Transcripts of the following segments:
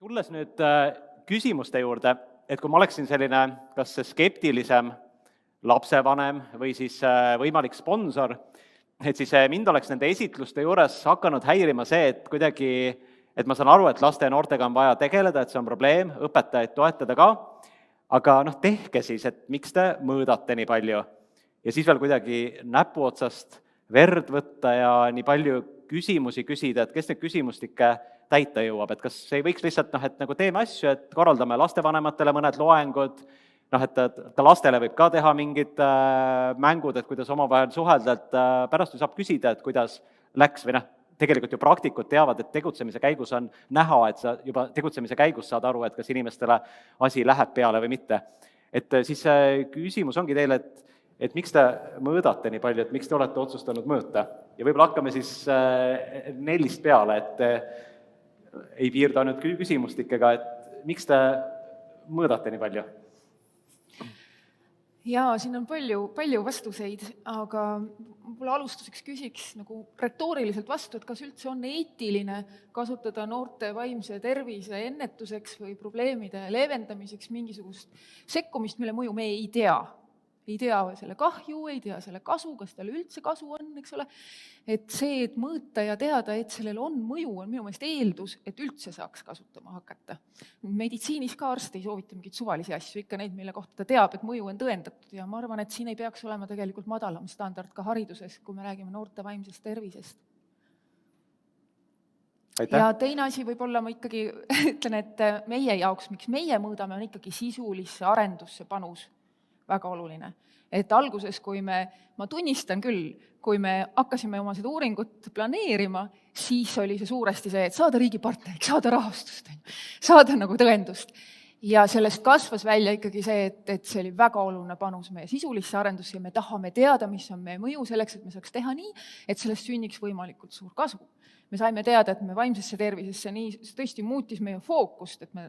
Tulles nüüd küsimuste juurde, et kui ma oleksin selline kas skeptilisem lapsevanem või siis võimalik sponsor, et siis mind oleks nende esitluste juures hakanud häirima see, et kuidagi, et ma saan aru, et laste ja noortega on vaja tegeleda, et see on probleem, õpetajaid toetada ka, aga tehke siis, et miks te mõõdate nii palju. Ja siis veel kuidagi näpuotsast verd võtta ja nii palju küsimusi küsida, et kes need küsimustikke täita jõuab, et kas ei võiks lihtsalt, et nagu teeme asju, et korraldame lastevanematele mõned loengud, et lastele võib ka teha mingid mängud, et kuidas omavahel suhelda, et pärast ju saab küsida, et kuidas läks või tegelikult ju praktikud teavad, et tegutsemise käigus on näha, et sa juba tegutsemise käigus saad aru, et kas inimestele asi läheb peale või mitte. Et siis küsimus ongi teile, et miks te mõõdate nii palju, et miks te olete otsustanud mõõta? Ja võib-olla hakkame siis 4 peale, et ei piirdu ainult küsimustikega, et miks te mõõdate nii palju? Jaa, siin on palju vastuseid, aga võib-olla alustuseks küsiks nagu retooriliselt vastu, et kas üldse on eetiline kasutada noorte vaimse tervise ennetuseks või probleemide leevendamiseks mingisugust sekkumist, mille mõju me ei tea. Ei tea selle kahju, ei tea selle kasu, kas tal üldse kasu on, eks ole. Et see, et mõõta ja teada, et sellel on mõju, on minu meelest eeldus, et üldse saaks kasutama hakata. Meditsiinis ka arst ei soovita mingeid suvalisi asju, ikka neid, mille kohta ta teab, et mõju on tõendatud. Ja ma arvan, et siin ei peaks olema tegelikult madalam standard ka hariduses, kui me räägime noorte vaimsest tervisest. Aitäh. Ja teine asi võib-olla ma ikkagi ütlen, et meie jaoks, miks meie mõõdame, on ikkagi sisulisse arendusse panus. Väga oluline. Et alguses, ma tunnistan küll, kui me hakkasime oma seda uuringut planeerima, siis oli see suuresti see, et saada riigipartneriks, saada rahastust, saada nagu tõendust. Ja sellest kasvas välja ikkagi see, et see oli väga oluline panus meie sisulisse arendusse ja me tahame teada, mis on meie mõju selleks, et me saaks teha nii, et sellest sünniks võimalikult suur kasu. Me saime teada, et me vaimsesse tervisesse nii tõesti muutis meie fookust, et me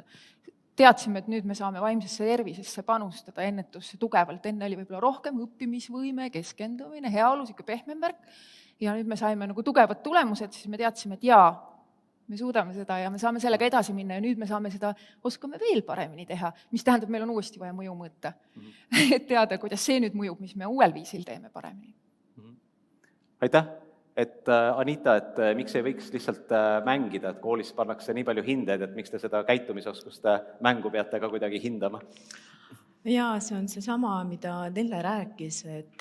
teadsime, et nüüd me saame vaimsesse tervisesse panustada ennetusse tugevalt. Enne oli võib-olla rohkem õppimisvõime, keskendumine, heaolu, siuke pehmem värk. Ja nüüd me saime nagu tugevad tulemused, siis me teadsime, et jaa, me suudame seda ja me saame sellega edasi minna ja nüüd me saame seda, oskame veel paremini teha, mis tähendab, meil on uuesti vaja mõju mõõta. Et teada, kuidas see nüüd mõjub, mis me uuel viisil teeme paremini. Aitäh! Et Anita, et miks ei võiks lihtsalt mängida, et koolis pannakse nii palju hindeid, et miks te seda käitumisoskuste mängu peate ka kuidagi hindama? Jaa, see on seesama, mida Nelle rääkis, et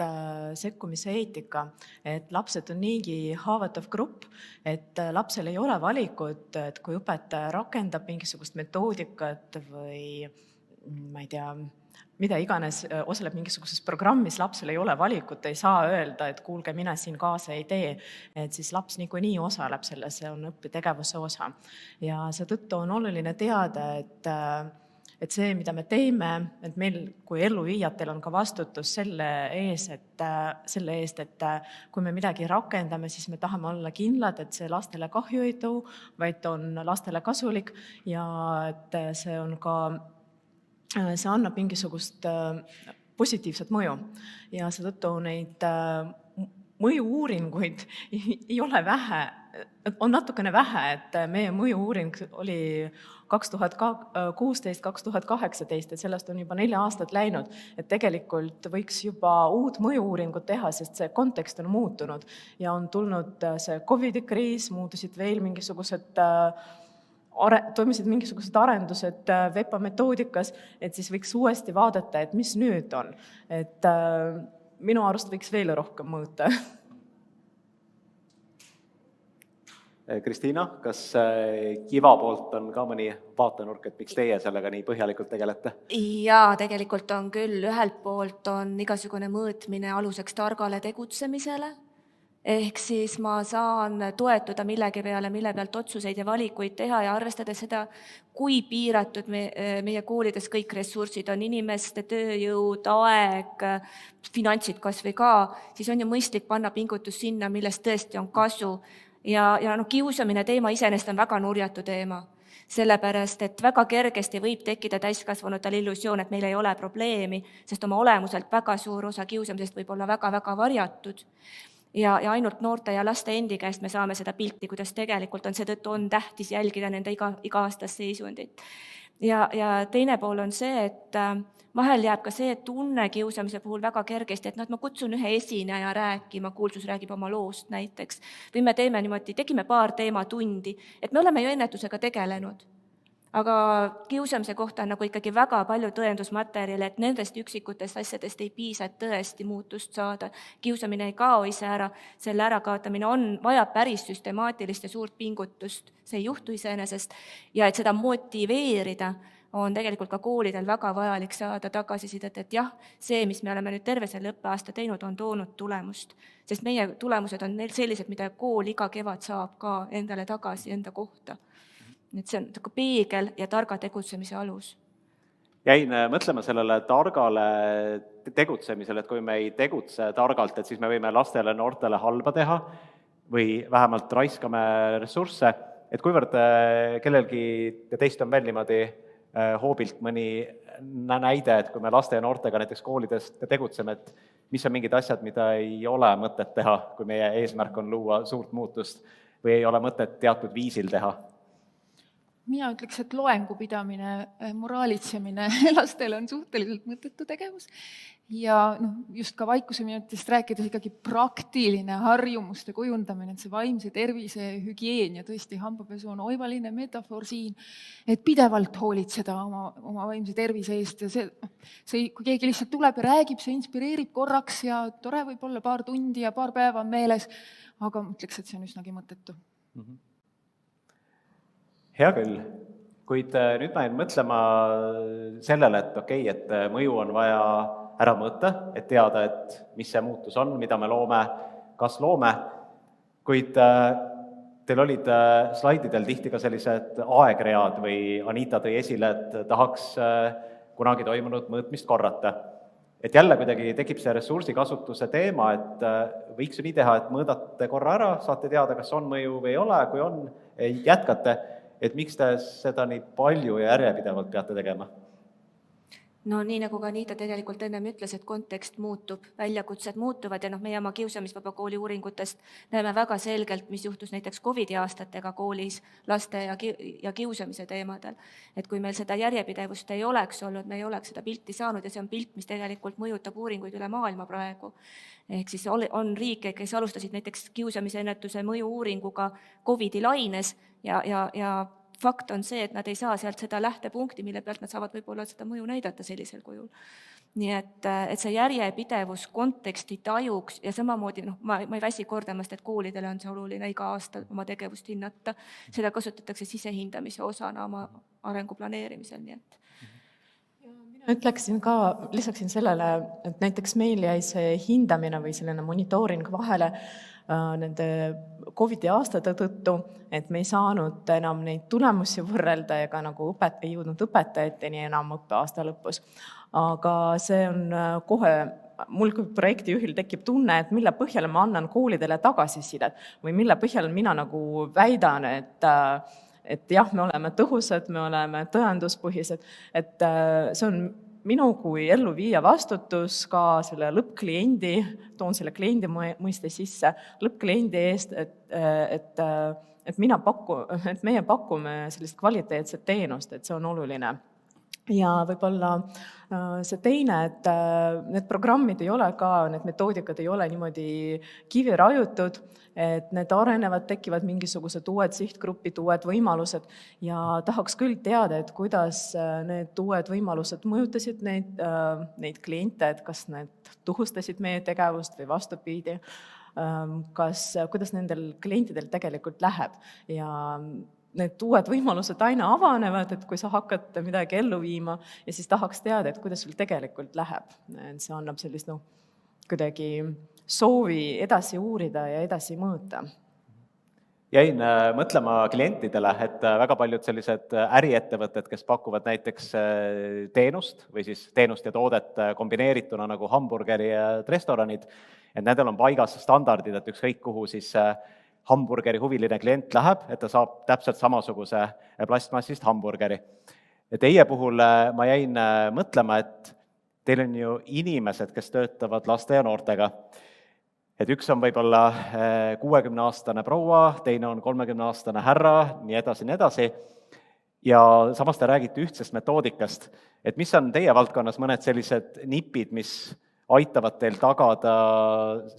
sekkumise eetika, et lapsed on niigi haavatav grupp, et lapsel ei ole valikut, et kui õpetaja rakendab mingisugust metoodikat või ma ei tea, mida iganes osaleb mingisuguses programmis, lapsel ei ole valikut, ei saa öelda, et kuulge, mine siin kaasa ei tee, et siis laps niikuinii osaleb selles, see on õppetegevuse osa. Ja seetõttu on oluline teada, et see, mida me teeme, et meil kui elluviijatel on ka vastutus selle eest, et kui me midagi rakendame, siis me tahame olla kindlad, et see lastele kahju ei too, vaid on lastele kasulik ja et see annab mingisugust positiivset mõju. Ja seetõttu neid mõju-uuringuid ei ole vähe, on natukene vähe, et meie mõju-uuring oli 2016-2018, et sellest on juba 4 aastat läinud, et tegelikult võiks juba uut mõju-uuringut teha, sest see kontekst on muutunud ja on tulnud see COVID-kriis, muutusid veel toimusid mingisugused arendused VEPA metoodikas, et siis võiks uuesti vaadata, et mis nüüd on. Et minu arust võiks veel rohkem mõõta. Kristiina, kas Kiva poolt on ka mõni vaatenurk, et miks teie sellega nii põhjalikult tegelete? Jaa, tegelikult on küll. Ühelt poolt on igasugune mõõtmine aluseks targale tegutsemisele. Ehk siis ma saan toetuda millegi peale, mille pealt otsuseid ja valikuid teha ja arvestada seda, kui piiratud meie koolides kõik ressursid on, inimeste tööjõud, aeg, finantsid kas või ka, siis on ju mõistlik panna pingutus sinna, millest tõesti on kasu. Ja kiusamine teema iseenesest on väga nurjatu teema. Sellepärast, et väga kergesti võib tekkida täiskasvanutel illusioon, et meil ei ole probleemi, sest oma olemuselt väga suur osa kiusamisest võib olla väga-väga varjatud. ja ainult noorte ja laste endi käest me saame seda pilti, kuidas tegelikult on, seetõttu on tähtis jälgida nende iga-aastast seisundit. Ja teine pool on see, et vahel jääb ka see tunne kiusamise puhul väga kergesti, et ma kutsun ühe esineja rääkima, kuulsus räägib oma loost näiteks, või me teeme niimoodi, tegime paar teematundi, et me oleme ju ennetusega tegelenud. Aga kiusamise kohta on nagu ikkagi väga palju tõendusmaterjali, et nendest üksikutest asjadest ei piisa, et tõesti muutust saada. Kiusamine ei kao ise ära, selle ärakaotamine vajab päris süstemaatilist ja suurt pingutust, see ei juhtu iseenesest, ja et seda motiveerida, on tegelikult ka koolidel väga vajalik saada tagasisidet, et jah, see, mis me oleme nüüd terve selle õppeaasta teinud, on toonud tulemust. Sest meie tulemused on neil sellised, mida kool iga kevad saab ka endale tagasi enda kohta. Et see on peegel ja targa tegutsemise alus. Jäin mõtlema sellele targale tegutsemisele, et kui me ei tegutse targalt, et siis me võime lastele, noortele halba teha või vähemalt raiskame ressursse, et kuivõrd kellelgi teist on veel niimoodi hoobilt mõni näide, et kui me laste ja noortega näiteks koolides tegutseme, et mis on mingid asjad, mida ei ole mõtet teha, kui meie eesmärk on luua suurt muutust või ei ole mõtet teatud viisil teha? Mina ütleks, et loengu pidamine, moraalitsemine lastele on suhteliselt mõttetu tegevus ja just ka vaikuseminutist rääkides ikkagi praktiline harjumuste kujundamine, et see vaimse tervise hügieen ja tõesti hambapesu on oivaline metafoor siin, et pidevalt hoolitseda oma vaimse tervise eest ja see, kui keegi lihtsalt tuleb ja räägib, see inspireerib korraks ja tore võib olla paar tundi ja paar päeva on meeles, aga ütleks, et see on üsnagi mõttetu. Hea küll, kuid nüüd ma jäin mõtlema sellele, et okei, et mõju on vaja ära mõõta, et teada, et mis see muutus on, mida me loome, kas loome, kuid teil olid slaididel tihti ka sellised aegread või Anita tõi esile, et tahaks kunagi toimunud mõõtmist korrata. Et jälle kuidagi tekib see ressursikasutuse teema, et võiks ju nii teha, et mõõdate korra ära, saate teada, kas on mõju või ei ole, kui on, jätkate. Et miks te seda nii palju ja järjepidevalt peate tegema? No nii nagu ka Anita tegelikult ennem ütles, et kontekst muutub, väljakutsed muutuvad ja meie oma kiusamisvaba kooli uuringutest näeme väga selgelt, mis juhtus näiteks COVID-i aastatega koolis laste ja kiusamise teemadel. Et kui meil seda järjepidevust ei oleks olnud, me ei oleks seda pilti saanud ja see on pilt, mis tegelikult mõjutab uuringuid üle maailma praegu. Ehk siis on riike, kes alustasid näiteks kiusamise ennetuse mõju uuringuga COVID-i laines ja fakt on see, et nad ei saa sealt seda lähtepunkti, mille pealt nad saavad võib-olla seda mõju näidata sellisel kujul. Nii et see järjepidevus konteksti tajuks ja samamoodi, ma ei väsi kordamast, et koolidele on see oluline iga aasta oma tegevust hinnata. Seda kasutatakse sisehindamise osana oma arengu planeerimisel, nii et Ütleksin ka, lisaksin sellele, et näiteks meil jäi see hindamine või selline monitooring vahele nende COVID-i aastate tõttu, et me ei saanud enam neid tulemusi võrrelda ega nagu ei jõudnud õpetajateni enam õppeaasta lõpus. Aga see on kohe, mul kui projektijuhil tekib tunne, et mille põhjal ma annan koolidele tagasisidet või mille põhjal mina nagu väidan, et jah, me oleme tõhusad, me oleme tõenduspõhised, et see on minu kui elluviija vastutus ka selle lõppkliendi, toon selle kliendi mõiste sisse, lõppkliendi eest, et meie pakume sellist kvaliteetset teenust, et see on oluline. Ja võib-olla see teine, et need programmid ei ole ka, need metoodikad ei ole niimoodi kivi raiutud, et need arenevad, tekivad mingisugused uued sihtgrupid, uued võimalused ja tahaks küll teada, et kuidas need uued võimalused mõjutasid neid kliente, et kas need tõhustasid meie tegevust või vastupidi, kuidas nendel klientidel tegelikult läheb ja need uued võimalused aina avanevad, et kui sa hakkad midagi ellu viima ja siis tahaks teada, et kuidas sul tegelikult läheb. See annab sellist kuidagi soovi edasi uurida ja edasi mõõta. Jäin mõtlema klientidele, et väga paljud sellised äriettevõtted, kes pakuvad näiteks teenust või siis teenust ja toodet kombineerituna nagu hamburgeri ja restoranid, et nendel on paigas standardid, et ükskõik kuhu siis hamburgeri huviline klient läheb, et ta saab täpselt samasuguse plastmassist hamburgeri. Ja teie puhul ma jäin mõtlema, et teil on ju inimesed, kes töötavad laste ja noortega. et üks on võib-olla 60-aastane proua, teine on 30-aastane härra, nii edasi. Ja samas te räägite ühtsest metoodikast, et mis on teie valdkonnas mõned sellised nipid, mis aitavad teil tagada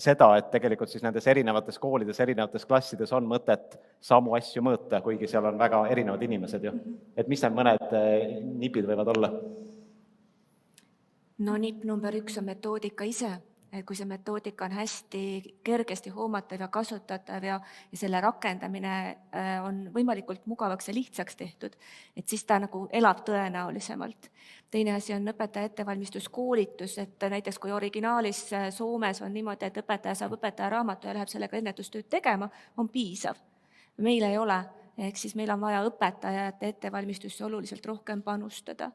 seda, et tegelikult siis nendes erinevates koolides, erinevates klassides on mõtet samu asju mõõta, kuigi seal on väga erinevad inimesed ju. Et mis need mõned nipid võivad olla? No nipp number 1 on metoodika ise. Kui see metoodika on hästi kergesti hoomatav ja kasutatav ja selle rakendamine on võimalikult mugavaks ja lihtsaks tehtud, et siis ta nagu elab tõenäolisemalt. Teine asi on õpetaja ettevalmistuskoolitus, et näiteks kui originaalis Soomes on niimoodi, et õpetaja saab õpetaja raamatu ja läheb sellega ennetustööd tegema, on piisav. Meil ei ole, ehk siis meil on vaja õpetajate ettevalmistusse oluliselt rohkem panustada.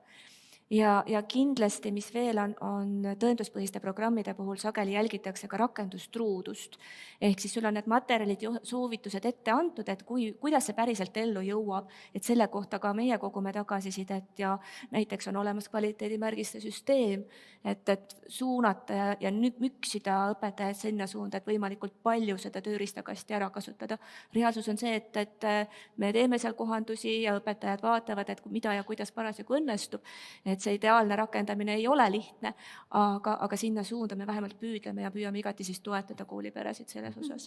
Ja kindlasti, mis veel on tõenduspõhiste programmide puhul sageli jälgitakse ka rakendustruudust. Ehk siis sul on need materjalid ja soovitused ette antud, et kuidas see päriselt ellu jõuab, et selle kohta ka meie kogume tagasisidet ja näiteks on olemas kvaliteedimärgiste süsteem, et suunata ja nüüd müksida õpetajaid sinna suunda, et võimalikult palju seda tööriistakasti ära kasutada. Reaalsus on see, et me teeme seal kohandusi ja õpetajad vaatavad, et mida ja kuidas parasjagu õnnestub, et see ideaalne rakendamine ei ole lihtne, aga sinna suunda me vähemalt püüdleme ja püüame igati siis toetada kooliperesid selles osas.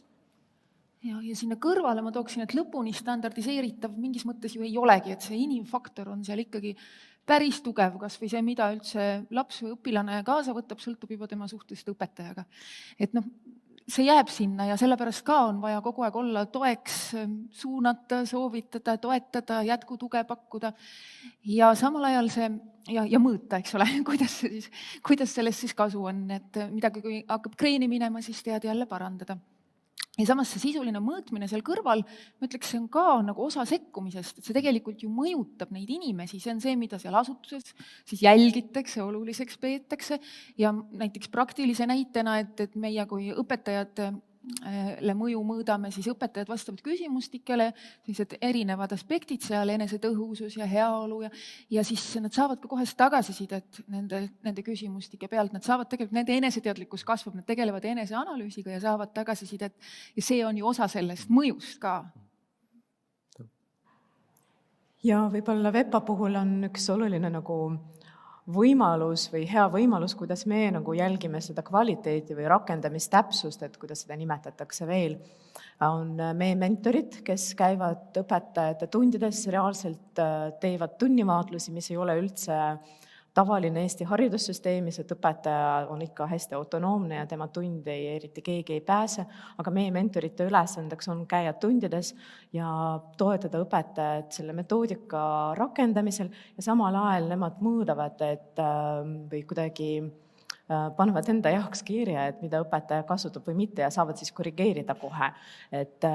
Ja sinna kõrvale ma tooksin, et lõpuni standardiseeritav mingis mõttes ju ei olegi, et see inimfaktor on seal ikkagi päris tugev, kas või see, mida üldse laps või õpilane kaasa võtab, sõltub juba tema suhtest õpetajaga. Et see jääb sinna ja sellepärast ka on vaja kogu aeg olla toeks, suunata, soovitada, toetada, jätkutuge pakkuda ja samal ajal ja mõõta, eks ole, kuidas sellest siis kasu on, et midagi, kui hakkab kreeni minema, siis tead jälle parandada. Ja samas see sisuline mõõtmine seal kõrval, ma ütleks, see on ka nagu osa sekkumisest, et see tegelikult ju mõjutab neid inimesi, see on see, mida seal asutuses siis jälgitakse, oluliseks peetakse ja näiteks praktilise näitena, et meie kui õpetajate mõju mõõdame, siis õpetajad vastavad küsimustikele, sellised erinevad aspektid seal, enesetõhusus ja heaolu ja siis nad saavad ka kohest tagasisidet nende küsimustike pealt, nad saavad tegelikult, nende eneseteadlikkus kasvab, nad tegelevad eneseanalüüsiga ja saavad tagasisidet ja see on ju osa sellest mõjust ka. Ja võib-olla VEPA puhul on üks oluline võimalus või hea võimalus, kuidas me jälgime seda kvaliteeti või rakendamistäpsust, et kuidas seda nimetatakse veel, on meie mentorid, kes käivad õpetajate tundides, reaalselt teevad tunnivaatlusi, mis ei ole üldse tavaline Eesti haridussüsteemis, et õpetaja on ikka hästi autonoomne ja tema tundi eriti keegi ei pääse, aga meie mentorite ülesandeks on käia tundides ja toetada õpetajat selle metoodika rakendamisel ja samal ajal nemad mõõdavad, või kuidagi panevad enda jaoks kirja, et mida õpetaja kasutab või mitte ja saavad siis korrigeerida kohe. Et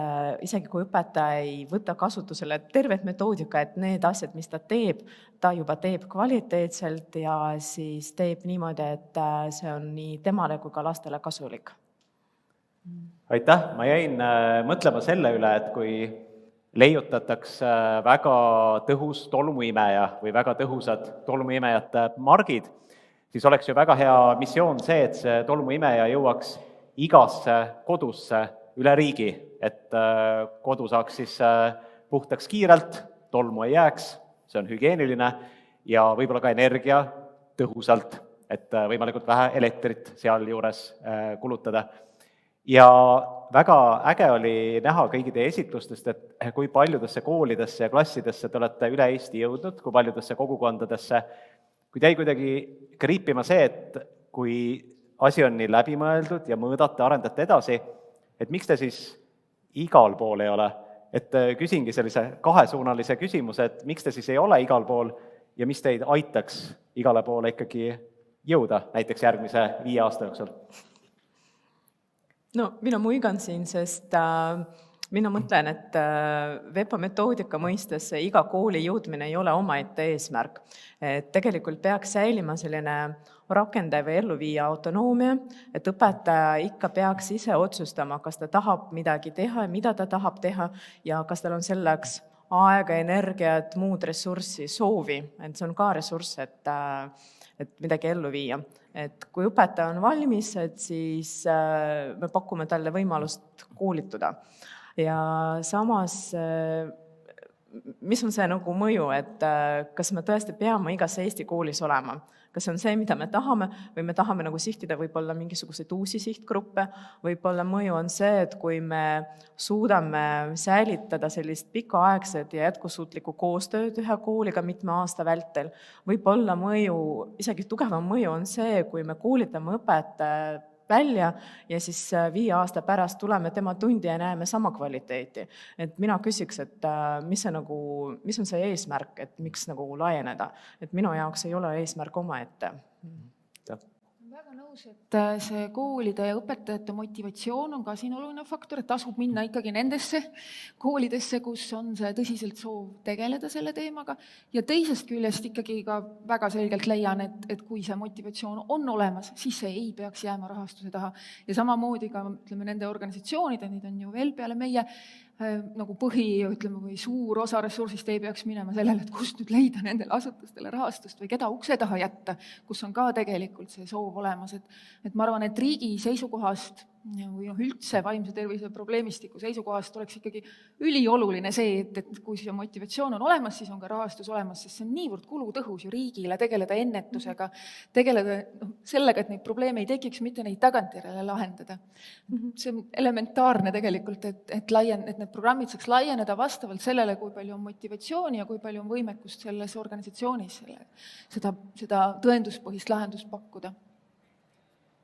isegi kui õpetaja ei võta kasutusele tervet metoodika, et need asjad, mis ta teeb, ta juba teeb kvaliteetselt ja siis teeb niimoodi, et see on nii temale kui ka lastele kasulik. Aitäh! Ma jäin mõtlema selle üle, et kui leiutatakse väga tõhus tolmuimeja või väga tõhusad tolmuimejate margid, siis oleks ju väga hea missioon see, et see tolmuimeja jõuaks igasse kodusse üle riigi, et kodu saaks siis puhtaks kiirelt, tolmu ei jääks, see on hügieeniline ja võib-olla ka energia tõhusalt, et võimalikult vähe elektrit sealjuures kulutada. Ja väga äge oli näha kõigi teie esitlustest, et kui paljudesse koolidesse ja klassidesse te olete üle Eesti jõudnud, kui paljudesse kogukondadesse. Kui jäi kuidagi kriipima see, et kui asi on nii läbimõeldud ja mõõdate, arendate edasi, et miks te siis igal pool ei ole? Et küsingi sellise kahesuunalise küsimuse, et miks te siis ei ole igal pool ja mis teid aitaks igale poole ikkagi jõuda näiteks järgmise 5 aasta jooksul? No, mina muigan siin, sest mina mõtlen, et VEPA metoodika mõistes iga kooli jõudmine ei ole omaette eesmärk. Et tegelikult peaks säilima selline rakendaja või elluviija autonoomia, et õpetaja ikka peaks ise otsustama, kas ta tahab midagi teha ja mida ta tahab teha ja kas tal on selleks aega, energiat, muud ressurssi, soovi. Et see on ka ressurss, et midagi ellu viia. et kui õpetaja on valmis, et siis me pakume talle võimalust koolituda. Ja samas, mis on see nagu mõju, et kas me tõesti peame igas Eesti koolis olema? Kas see on see, mida me tahame või me tahame nagu sihtida võib-olla mingisuguseid uusi sihtgruppe? Võib-olla mõju on see, et kui me suudame säilitada sellist pikaaegset ja jätkusuutlikku koostööd ühe kooliga mitme aasta vältel, võib-olla mõju, isegi tugevam mõju on see, kui me koolitame õpetaja välja ja siis 5 aasta pärast tuleme tema tundi ja näeme sama kvaliteeti. Et mina küsiks, et mis on see eesmärk, et miks nagu laieneda. Et minu jaoks ei ole eesmärk omaette. Väga nõus, et see koolide ja õpetajate motivatsioon on ka siin oluline faktor, et tasub minna ikkagi nendesse koolidesse, kus on see tõsiselt soov tegeleda selle teemaga. Ja teisest küljest ikkagi ka väga selgelt leian, et kui see motivatsioon on olemas, siis see ei peaks jääma rahastuse taha. Ja samamoodi ka nende organisatsioonide, neid on ju veel peale meie, nagu või suur osa ressursist ei peaks minema sellele, et kust nüüd leida nendele asutustele rahastust või keda ukse taha jätta, kus on ka tegelikult see soov olemas. Et ma arvan, et riigi seisukohast või üldse vaimse tervise probleemistiku seisukohast oleks ikkagi ülioluline see, et kui see motivatsioon on olemas, siis on ka rahastus olemas, sest see on niivõrd kulutõhus ju riigile tegeleda ennetusega, tegeleda sellega, et neid probleeme ei tekiks, mitte neid tagantjärele lahendada. See on elementaarne tegelikult, et need programmid saaks laieneda vastavalt sellele, kui palju on motivatsiooni ja kui palju on võimekust selles organisatsioonis seda tõenduspõhist lahendust pakkuda.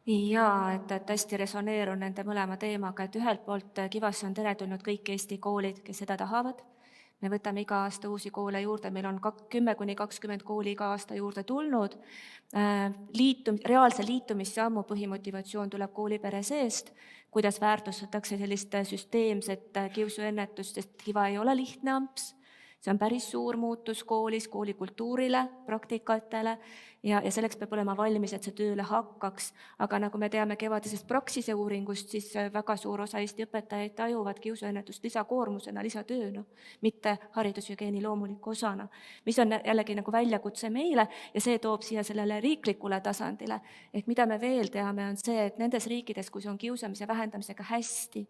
Jaa, et hästi resoneerun nende mõlema teemaga, et ühelt poolt Kivasse on teretulnud kõik Eesti koolid, kes seda tahavad. Me võtame iga aasta uusi koole juurde, meil on 10-20 kooli iga aasta juurde tulnud. Reaalse liitumissammu põhimotivatsioon tuleb koolipere seest, kuidas väärtustatakse sellist süsteemset kiusuennetust, sest Kiva ei ole lihtne amps. See on päris suur muutus koolis, koolikultuurile, praktikatele ja selleks peab olema valmis, et see tööle hakkaks. Aga nagu me teame kevadisest Praxise uuringust, siis väga suur osa Eesti õpetajaid tajuvad kiusuennetust lisakoormusena, lisatööna, mitte haridushügieeni loomuliku osana, mis on jällegi nagu väljakutse meile ja see toob siia sellele riiklikule tasandile. Et mida me veel teame, on see, et nendes riikides, kus on kiusamise vähendamisega hästi,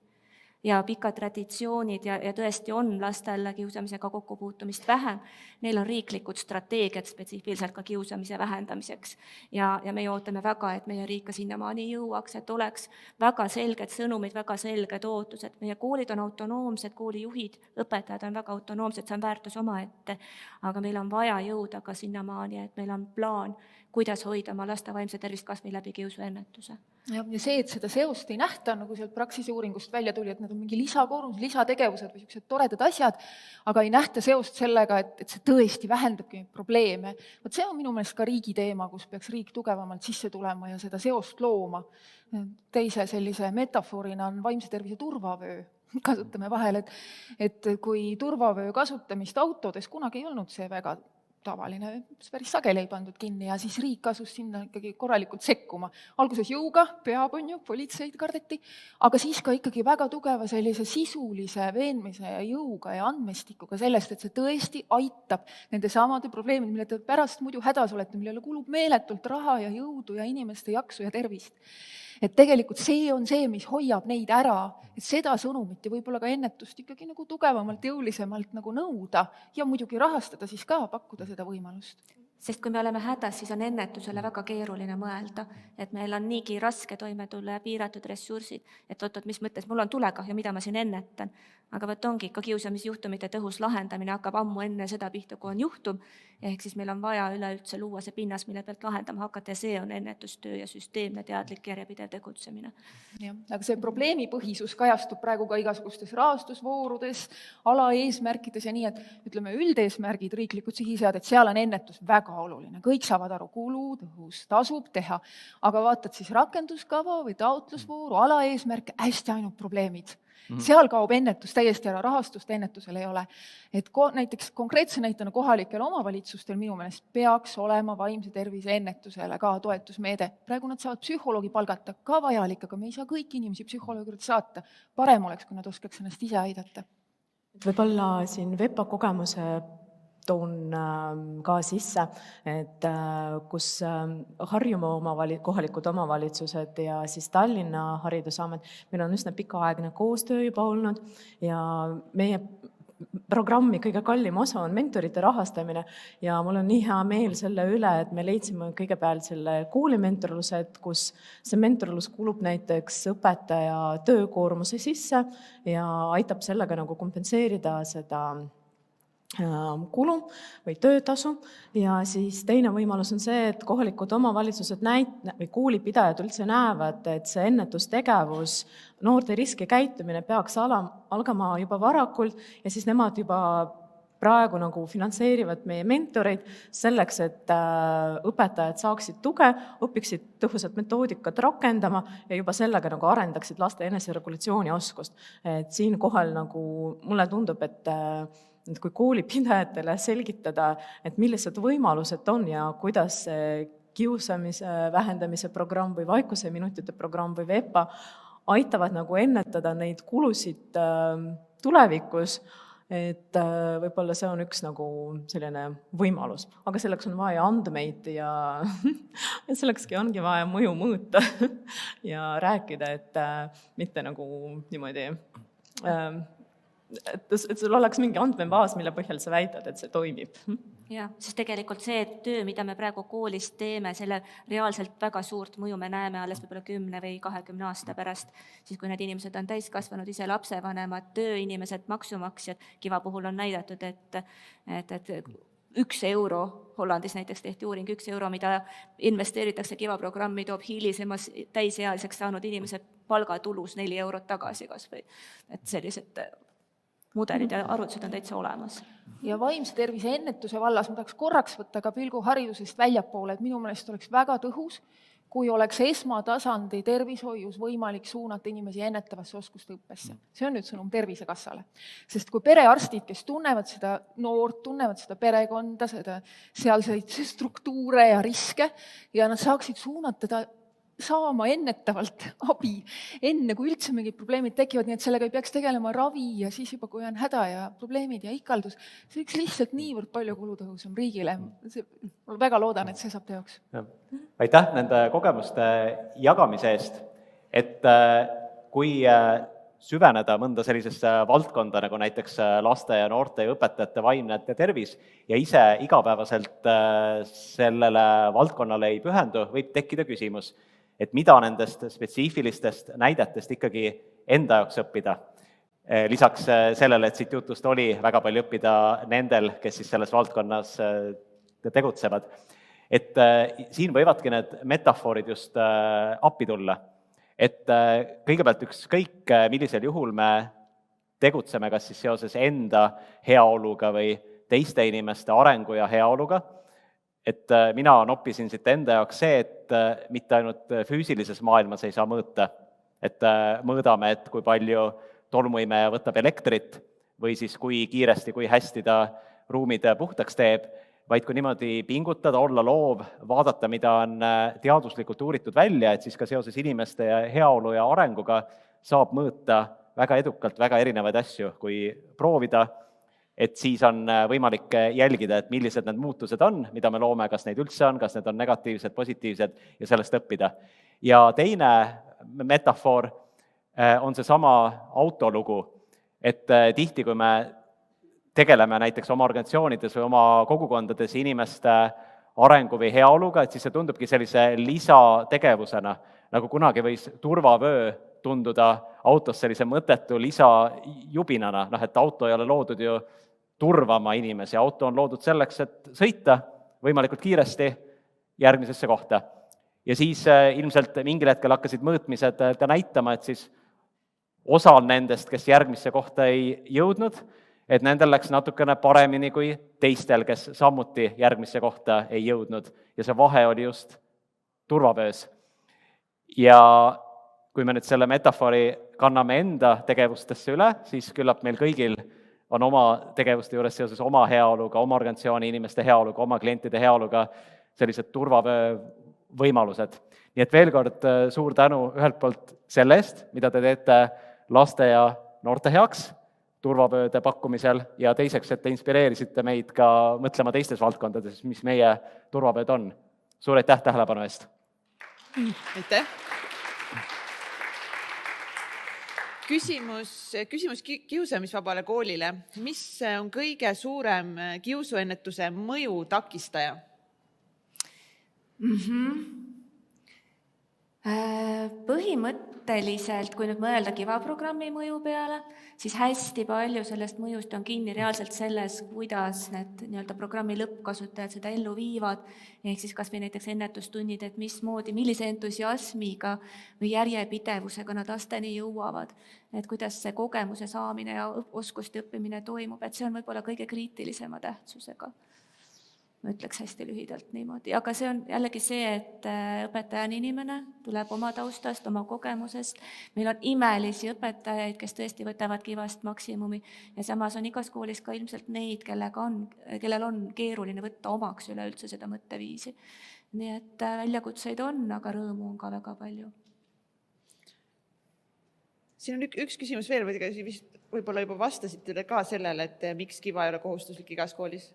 ja pikad traditsioonid ja tõesti on lastel kiusamisega kokkupuutumist vähem. Neil on riiklikud strateegiad spetsiifiliselt ka kiusamise vähendamiseks. Ja me ootame väga, et meie riik ka sinnamaani jõuaks, et oleks väga selged sõnumid, väga selged ootused. Meie koolid on autonoomsed, koolijuhid, õpetajad on väga autonoomsed, see on väärtus omaette. Aga meil on vaja jõuda ka sinnamaani, et meil on plaan, kuidas hoida oma laste vaimse tervist kasvõi läbi kiusuennetuse. Ja see, et seda seost ei nähta, nagu sealt Praxise uuringust välja tuli, et need on mingi lisakoormus, lisategevused või sellised toredad asjad, aga ei nähta seost sellega, et see tõesti vähendabki probleeme. Võt see on minu meelest ka riigi teema, kus peaks riik tugevamalt sisse tulema ja seda seost looma. Teise sellise metafoorina on vaimse tervise turvavöö. Kasutame vahel, et kui turvavöö kasutamist autodes kunagi ei olnud see väga tavaline, päris sageli ei pandud kinni ja siis riik asus sinna ikkagi korralikult sekkuma. Alguses jõuga, peab on ju, politseid kardeti, aga siis ka ikkagi väga tugeva sellise sisulise veenmise ja jõuga ja andmestikuga sellest, et see tõesti aitab nende samade probleemid, mille te pärast muidu hädas olete, millele kulub meeletult raha ja jõudu ja inimeste jaksu ja tervist. Et tegelikult see on see, mis hoiab neid ära, et seda sõnumit ja võib-olla ka ennetust ikkagi nagu tugevamalt, jõulisemalt nagu nõuda ja muidugi rahastada siis ka, pakkuda seda võimalust. Sest kui me oleme hädas, siis on ennetusele väga keeruline mõelda, et meil on niigi raske toime tulla ja piiratud ressursid, et oot, mis mõttes, mul on tulekahju, mida ma siin ennetan. Aga võt ongi ka kiusamisjuhtumite tõhus lahendamine hakkab ammu enne seda pihta, kui on juhtum, ehk siis meil on vaja üleüldse luua see pinnas, mille pealt lahendama hakata ja see on ennetustöö ja süsteemne teadlik järjepidev tegutsemine. Ja, aga see probleemipõhisus kajastub praegu ka igasugustes rahastusvoorudes, alaeesmärkides ja nii, et ütleme üldeesmärgid, riiklikud sihiseaded, seal on ennetus väga oluline. Kõik saavad aru, kulu, tõhus, tasub teha, aga vaatad siis rakenduskava või taotlusvooru, alaeesmärk, hästi ainult probleemid. Seal kaob ennetus täiesti ära, rahastust ennetusel ei ole. Et näiteks konkreetse näitena kohalikel omavalitsustel minu meelest peaks olema vaimse tervise ennetusele ka toetusmeede. Praegu nad saavad psühholoogi palgata, ka vajalik, aga me ei saa kõiki inimesi psühholoogi saata. Parem oleks, kui nad oskaks ennast ise aidata. Võib-olla siin VEPA kogemuse toon ka sisse, et kus Harjumaa kohalikud omavalitsused ja siis Tallinna Haridusamet, meil on üsna pikaaegne koostöö juba olnud ja meie programmi kõige kallim osa on mentorite rahastamine ja mul on nii hea meel selle üle, et me leidsime kõigepealt selle koolimentorluse, et kus see mentorlus kulub näiteks õpetaja töökoormuse sisse ja aitab sellega nagu kompenseerida seda kulu või töötasu ja siis teine võimalus on see, et kohalikud omavalitsused või koolipidajad üldse näevad, et see ennetustegevus, noorte riskikäitumine peaks algama juba varakult ja siis nemad juba praegu nagu finantseerivad meie mentoreid selleks, et õpetajad saaksid tuge, õpiksid tõhusat metoodikat rakendama ja juba sellega nagu arendaksid laste eneseregulatsiooni oskust. Et siinkohal nagu mulle tundub, et kui koolipidajatele selgitada, et millised võimalused on ja kuidas kiusamise vähendamise programm või vaikuseminutite programm või VEPA aitavad nagu ennetada neid kulusid tulevikus, et võib-olla see on üks nagu selline võimalus. Aga selleks on vaja andmeid ja sellekski ongi vaja mõju mõõta ja rääkida, et mitte nagu niimoodi et sul oleks mingi andmebaas, mille põhjal sa väidad, et see toimib. Jah, sest tegelikult see töö, mida me praegu koolis teeme, selle reaalselt väga suurt mõju me näeme alles võib-olla 10 või 20 aasta pärast, siis kui need inimesed on täiskasvanud, ise lapsevanemad, tööinimesed, maksumaksjad. Kiva puhul on näidatud, et 1 euro, Hollandis näiteks tehti uuring, 1 euro, mida investeeritakse Kiva programmi, toob hilisemas täisealiseks saanud inimese palgatulus 4 eurot tagasi kas või. Et sellised mudelid ja arvutused on täitsa olemas. Ja vaimse tervise ennetuse vallas ma tahaks korraks võtta ka pilgu haridusest väljapoole, et minu meelest oleks väga tõhus, kui oleks esmatasandi tervishoius võimalik suunata inimesi ennetavasse oskuste õppesse. See on nüüd sõnum Tervisekassale. Sest kui perearstid, kes tunnevad seda noort, tunnevad seda perekonda, seda sealseid struktuure ja riske ja nad saaksid suunata saama ennetavalt abi, enne kui üldse mingid probleemid tekivad, nii et sellega ei peaks tegelema ravi ja siis juba, kui on häda ja probleemid ja ikaldus, see võiks lihtsalt niivõrd palju kulutõhusam riigile. Ma väga loodan, et see saab teoks. Aitäh nende kogemuste jagamise eest, et kui süveneda mõnda sellisesse valdkonda nagu näiteks laste ja noorte ja õpetajate vaimne tervis ja ise igapäevaselt sellele valdkonnale ei pühendu, võib tekkida küsimus, et mida nendest spetsiifilistest näidetest ikkagi enda jaoks õppida. Lisaks sellele, et siit jutust oli väga palju õppida nendel, kes siis selles valdkonnas tegutsevad. Et siin võivadki need metafoorid just appi tulla. Et kõigepealt ükskõik, millisel juhul me tegutseme, kas siis seoses enda heaoluga või teiste inimeste arengu ja heaoluga, et mina noppisin siit enda jaoks see, et mitte ainult füüsilises maailmas ei saa mõõta, et mõõdame, et kui palju tolmuimeja võtab elektrit või siis kui kiiresti, kui hästi ta ruumid puhtaks teeb, vaid kui niimoodi pingutada, olla loov, vaadata, mida on teaduslikult uuritud välja, et siis ka seoses inimeste heaolu ja arenguga saab mõõta väga edukalt väga erinevaid asju, kui proovida, et siis on võimalik jälgida, et millised need muutused on, mida me loome, kas neid üldse on, kas need on negatiivsed, positiivsed ja sellest õppida. Ja teine metafoor on seesama autolugu, et tihti, kui me tegeleme näiteks oma organisatsioonides või oma kogukondades inimeste arengu või heaoluga, et siis see tundubki sellise lisategevusena, nagu kunagi võis turvavöö tunduda autos sellise mõttetu lisajubinana, et auto ei ole loodud ju turvama inimesi, auto on loodud selleks, et sõita võimalikult kiiresti järgmisesse kohta. Ja siis ilmselt mingil hetkel hakkasid mõõtmised ka näitama, et siis osal nendest, kes järgmisse kohta ei jõudnud, et nendel läks natukene paremini kui teistel, kes samuti järgmisse kohta ei jõudnud. Ja see vahe oli just turvavöös. Ja kui me nüüd selle metafoori kanname enda tegevustesse üle, siis küllap meil kõigil on oma tegevuste juures seoses oma heaoluga, oma organisatsiooni inimeste heaoluga, oma klientide heaoluga sellised turvavöö võimalused. Nii et veel kord suur tänu ühelt poolt selle eest, mida te teete laste ja noorte heaks, turvavööde pakkumisel ja teiseks, et te inspireerisite meid ka mõtlema teistes valdkondades, mis meie turvavööd on. Suur aitäh tähelepanu eest! Aitäh! Küsimus kiusamisvabale koolile. Mis on kõige suurem kiusuennetuse mõju takistaja? Põhimõtteliselt, kui nüüd mõelda KIVA programmi mõju peale, siis hästi palju sellest mõjust on kinni reaalselt selles, kuidas need nii-öelda programmi lõppkasutajad seda ellu viivad, ehk siis kas või näiteks ennetustunnid, et mismoodi, millise entusiasmiga või järjepidevusega nad lasteni jõuavad, et kuidas see kogemuse saamine ja oskuste õppimine toimub, et see on võib-olla kõige kriitilisema tähtsusega. Ma ütleks hästi lühidalt niimoodi, aga see on jällegi see, et õpetaja on inimene, tuleb oma taustast, oma kogemusest. Meil on imelisi õpetajaid, kes tõesti võtavad KIVast maksimumi ja samas on igas koolis ka ilmselt neid, kellel on keeruline võtta omaks üleüldse seda mõtteviisi. Nii et väljakutseid on, aga rõõmu on ka väga palju. Siin on üks küsimus veel, võib-olla juba vastasite ka sellele, et miks KIVA ei ole kohustuslik igas koolis?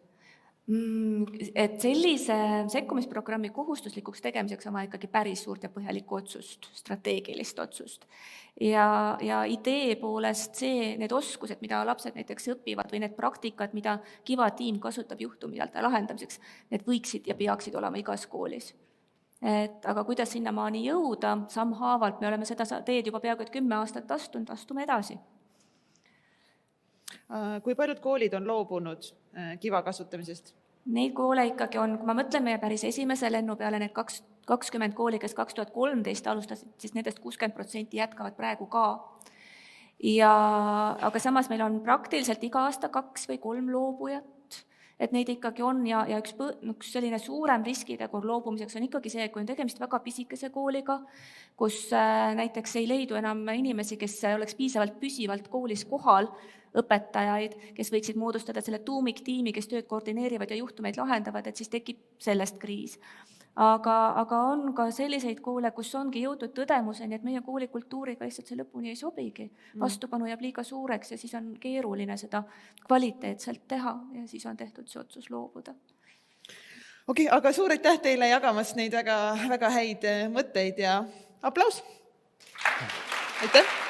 Et sellise sekkumisprogrammi kohustuslikuks tegemiseks on ikkagi päris suurt ja põhjalikku otsust, strateegilist otsust. Ja idee poolest need oskused, mida lapsed näiteks õpivad või need praktikad, mida KIVA tiim kasutab juhtumite lahendamiseks, need võiksid ja peaksid olema igas koolis. Aga kuidas sinnamaani jõuda, sammhaavalt, me oleme seda teed juba peaaegu 10 aastat astunud, astume edasi. Kui paljud koolid on loobunud KIVA kasutamisest? Neid koole ikkagi on, kui ma mõtlen meie päris esimese lennu peale, need 20 kooli, kes 2013 alustasid, siis nendest 60% jätkavad praegu ka. Aga samas meil on praktiliselt iga aasta 2 või 3 loobujat, et neid ikkagi on ja üks selline suurem riskitegur loobumiseks on ikkagi see, kui on tegemist väga pisikese kooliga, kus näiteks ei leidu enam inimesi, kes oleks piisavalt püsivalt koolis kohal, õpetajaid, kes võiksid moodustada selle tuumiktiimi, kes tööd koordineerivad ja juhtumeid lahendavad, et siis tekib sellest kriis. Aga on ka selliseid koole, kus ongi jõudnud tõdemuseni, et meie koolikultuuriga lihtsalt see lõpuni ei sobigi. Vastupanu jääb liiga suureks ja siis on keeruline seda kvaliteetselt teha ja siis on tehtud see otsus loobuda. Okei, aga suur aitäh teile jagamast neid väga, väga häid mõtteid ja aplaus! Aitäh!